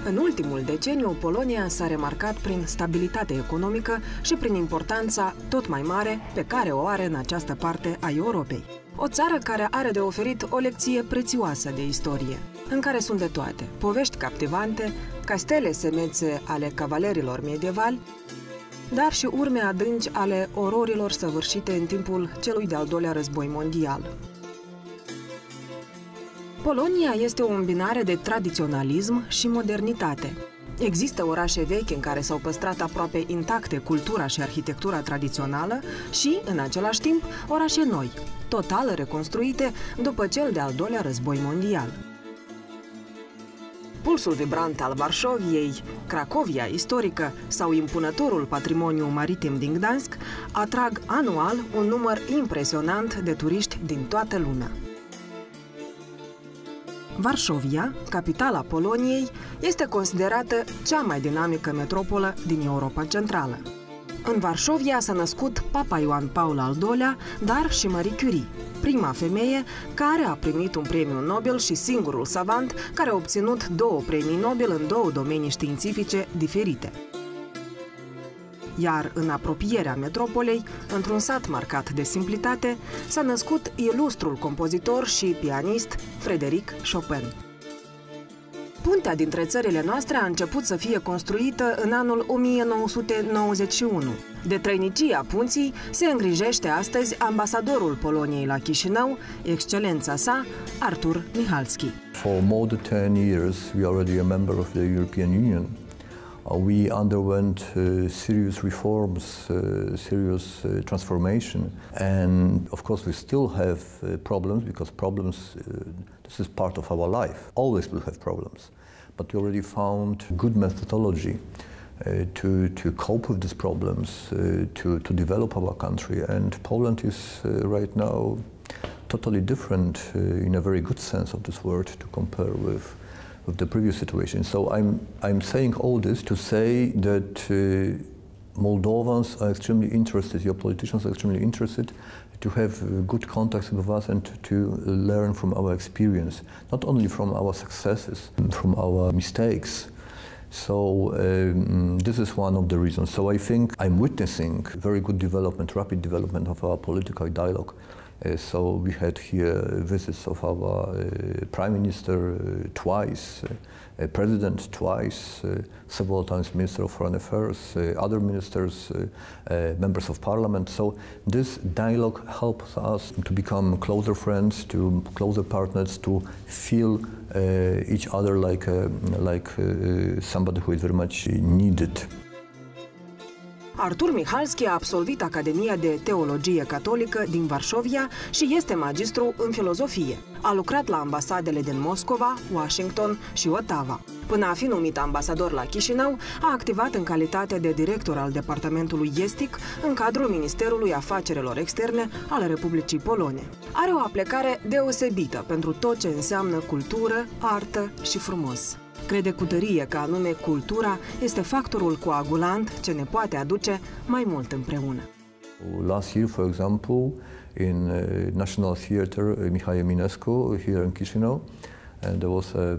În ultimul deceniu, Polonia s-a remarcat prin stabilitate economică și prin importanța tot mai mare pe care o are în această parte a Europei. O țară care are de oferit o lecție prețioasă de istorie, în care sunt de toate: povești captivante, castele semețe ale cavalerilor medievali, dar și urme adânci ale ororilor săvârșite în timpul celui de-al doilea război mondial. Polonia este o îmbinare de tradiționalism și modernitate. Există orașe vechi în care s-au păstrat aproape intacte cultura și arhitectura tradițională și, în același timp, orașe noi, total reconstruite după cel de-al doilea război mondial. Pulsul vibrant al Varșoviei, Cracovia istorică sau impunătorul patrimoniu maritim din Gdansk atrag anual un număr impresionant de turiști din toată lumea. Varșovia, capitala Poloniei, este considerată cea mai dinamică metropolă din Europa Centrală. În Varșovia s-a născut Papa Ioan Paul al II-lea, dar și Marie Curie, prima femeie care a primit un premiu Nobel și singurul savant care a obținut 2 premii Nobel în 2 domenii științifice diferite. Iar în apropierea metropolei, într-un sat marcat de simplitate, s-a născut ilustrul compozitor și pianist Frédéric Chopin. Puntea dintre țările noastre a început să fie construită în anul 1991. De trăinicia punții se îngrijește astăzi ambasadorul Poloniei la Chișinău, excelența sa, Artur Michalski. For more than 10 years, we are already a member of the European Union. We underwent serious reforms, serious transformation, and of course we still have problems, because problems, this is part of our life. Always will have problems, but we already found good methodology to cope with these problems, to develop our country, and Poland is right now totally different in a very good sense of this word to compare with the previous situation. So I'm saying all this to say that Moldovans are extremely interested, your politicians are extremely interested to have good contacts with us and to learn from our experience, not only from our successes, from our mistakes. So this is one of the reasons. So I think I'm witnessing very good development, rapid development of our political dialogue. So we had here visits of our Prime Minister twice, President twice, several times Minister of Foreign Affairs, other ministers, members of Parliament. So this dialogue helps us to become closer friends, to closer partners, to feel each other like somebody who is very much needed. Artur Michalski a absolvit Academia de Teologie Catolică din Varșovia și este magistru în filozofie. A lucrat la ambasadele din Moscova, Washington și Ottawa. Până a fi numit ambasador la Chișinău, a activat în calitate de director al Departamentului Estic în cadrul Ministerului Afacerilor Externe al Republicii Polone. Are o aplecare deosebită pentru tot ce înseamnă cultură, artă și frumos. Crede cu tărie că anume cultura este factorul coagulant ce ne poate aduce mai mult împreună. Last year, for example, in National Theatre Mihai Eminescu here in Chișinău, and there was a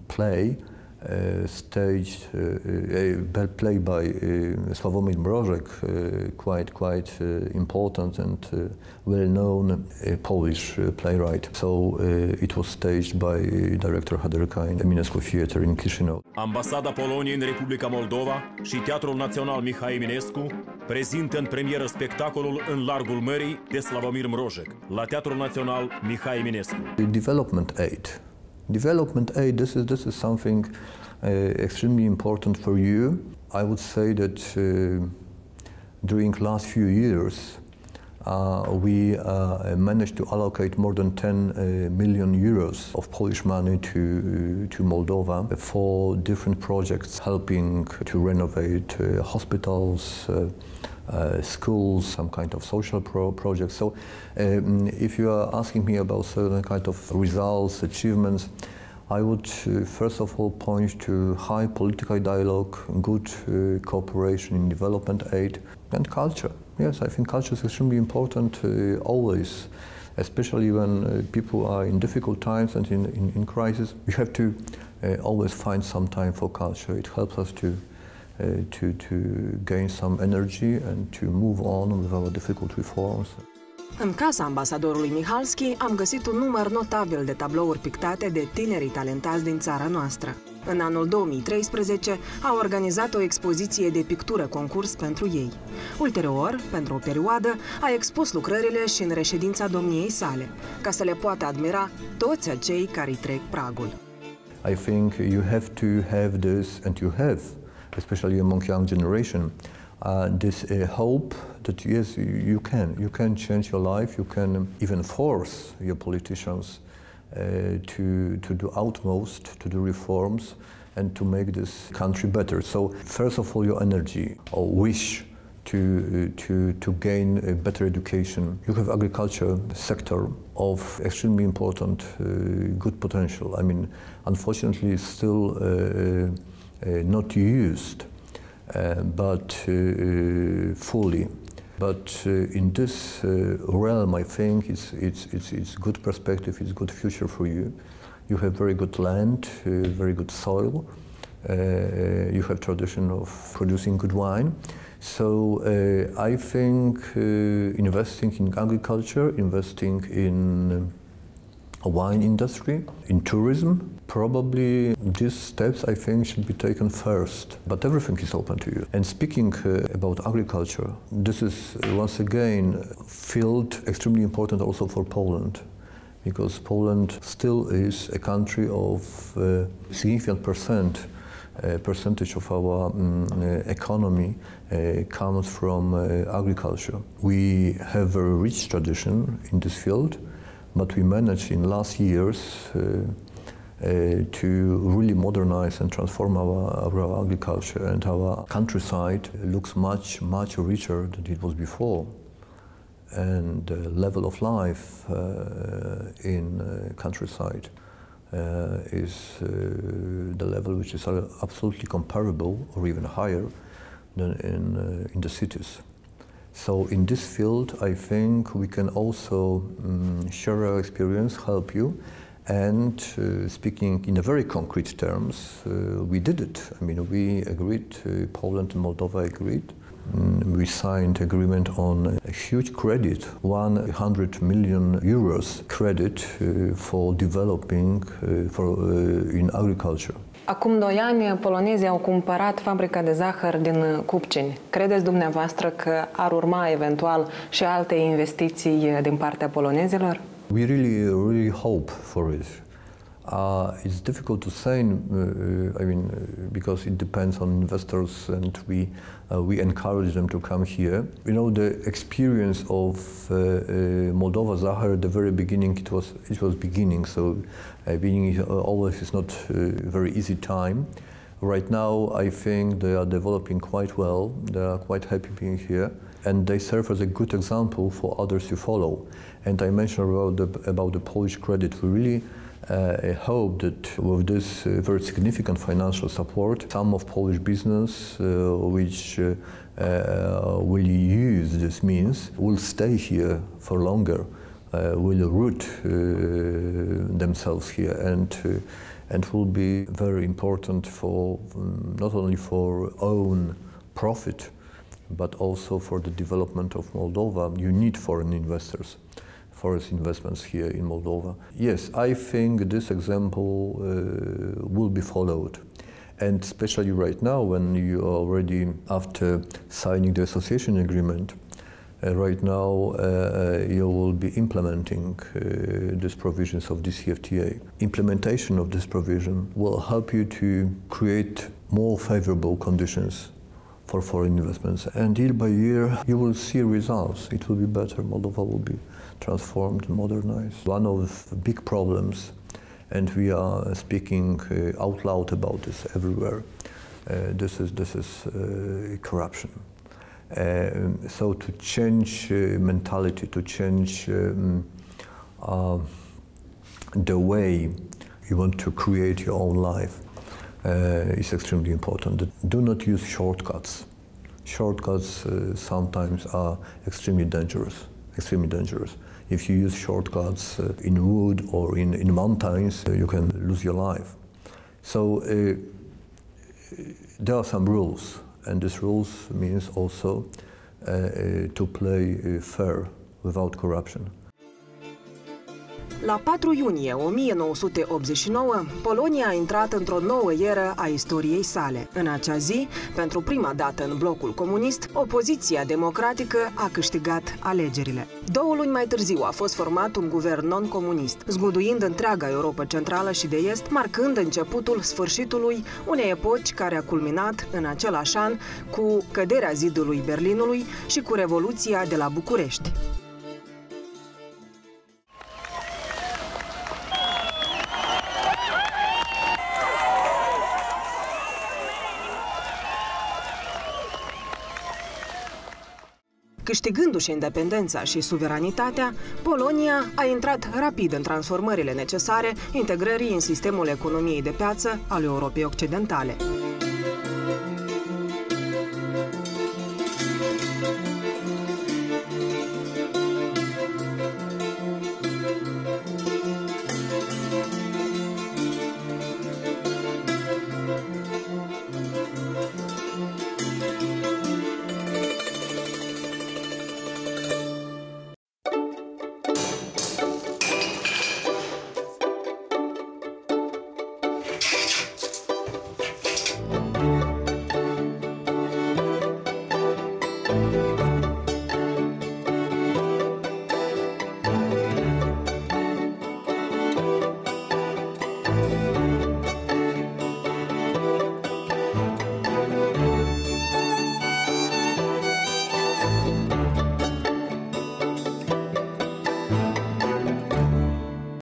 play staged, a play by Sławomir Mrożek, quite important and well-known Polish playwright. So it was staged by director Haderka in Eminescu Theatre in Chișinău. Ambasada Poloniei în Republica Moldova și Teatrul Național Mihai Eminescu prezintă în premieră spectacolul În Largul Mării de Sławomir Mrożek la Teatrul Național Mihai Eminescu. Development aid. Development aid, this is something extremely important for you. I would say that during last few years we managed to allocate more than 10 million euros of Polish money to Moldova for different projects helping to renovate hospitals, schools, some kind of social projects. So if you are asking me about certain kind of results, achievements, I would first of all point to high political dialogue, good cooperation in development aid, and culture. Yes, I think culture is extremely important always, especially when people are in difficult times and in crisis. We have always find some time for culture. It helps us to gain some energy and to move on with our difficult reforms. În casa ambasadorului Michalski am găsit un număr notabil de tablouri pictate de tinerii talentați din țara noastră. În anul 2013 a organizat o expoziție de pictură concurs pentru ei. Ulterior, pentru o perioadă, a expus lucrările și în reședința domniei sale, ca să le poată admira toți acei care îi trec pragul. I think you have to have this, and you have, especially among young generation, this hope that yes, you can change your life, you can even force your politicians to do utmost to do reforms and to make this country better. So first of all, your energy or wish to gain a better education. You have agriculture sector of extremely important, good potential. I mean, unfortunately, it's still not used, but fully. But in this realm, I think it's good perspective, it's good future for you. You have very good land, very good soil. You have tradition of producing good wine. So I think investing in agriculture, investing in a wine industry, in tourism, probably these steps I think should be taken first, but everything is open to you. And speaking about agriculture, this is once again a field extremely important also for Poland, because Poland still is a country of significant percentage of our economy comes from agriculture. We have a rich tradition in this field, but we managed in last years to really modernize and transform our agriculture, and our countryside looks much richer than it was before. And the level of life in countryside is the level which is absolutely comparable or even higher than in the cities. So in this field, I think we can also share our experience, help you, and speaking in a very concrete terms, we did it. I mean, we agreed, Poland and Moldova agreed. We signed agreement on a huge credit, 100 million euros credit for developing in agriculture. Acum 2 ani, polonezii au cumpărat fabrica de zahăr din Cupceni. Credeți dumneavoastră că ar urma eventual și alte investiții din partea polonezilor? We really hope for it. It's difficult to say, I mean, because it depends on investors, and we encourage them to come here. You know, the experience of Moldova Zahar at the very beginning, it was beginning, so beginning always is not a very easy time. Right now, I think they are developing quite well. They are quite happy being here, and they serve as a good example for others to follow. And I mentioned about the Polish credit. We really I hope that with this very significant financial support, some of Polish business which will use this means will stay here for longer, will root themselves here, and will be very important for not only for own profit, but also for the development of Moldova. You need foreign investors. Forest investments here in Moldova. Yes, I think this example will be followed. And especially right now, when you are already after signing the association agreement, right now you will be implementing these provisions of DCFTA. Implementation of this provision will help you to create more favorable conditions for foreign investments. And year by year, you will see results. It will be better. Moldova will be transformed and modernized. One of the big problems, and we are speaking out loud about this everywhere, this is corruption. So to change mentality, to change the way you want to create your own life is extremely important. Do not use shortcuts. Shortcuts sometimes are extremely dangerous. If you use shortcuts in wood or in mountains, you can lose your life. So there are some rules, and these rules means also to play fair without corruption. La 4 iunie 1989, Polonia a intrat într-o nouă eră a istoriei sale. În acea zi, pentru prima dată în blocul comunist, opoziția democratică a câștigat alegerile. 2 luni mai târziu a fost format un guvern non-comunist, zguduind întreaga Europa Centrală și de Est, marcând începutul sfârșitului unei epoci care a culminat în același an cu căderea zidului Berlinului și cu Revoluția de la București. Câștigându-și independența și suveranitatea, Polonia a intrat rapid în transformările necesare integrării în sistemul economiei de piață al Europei Occidentale.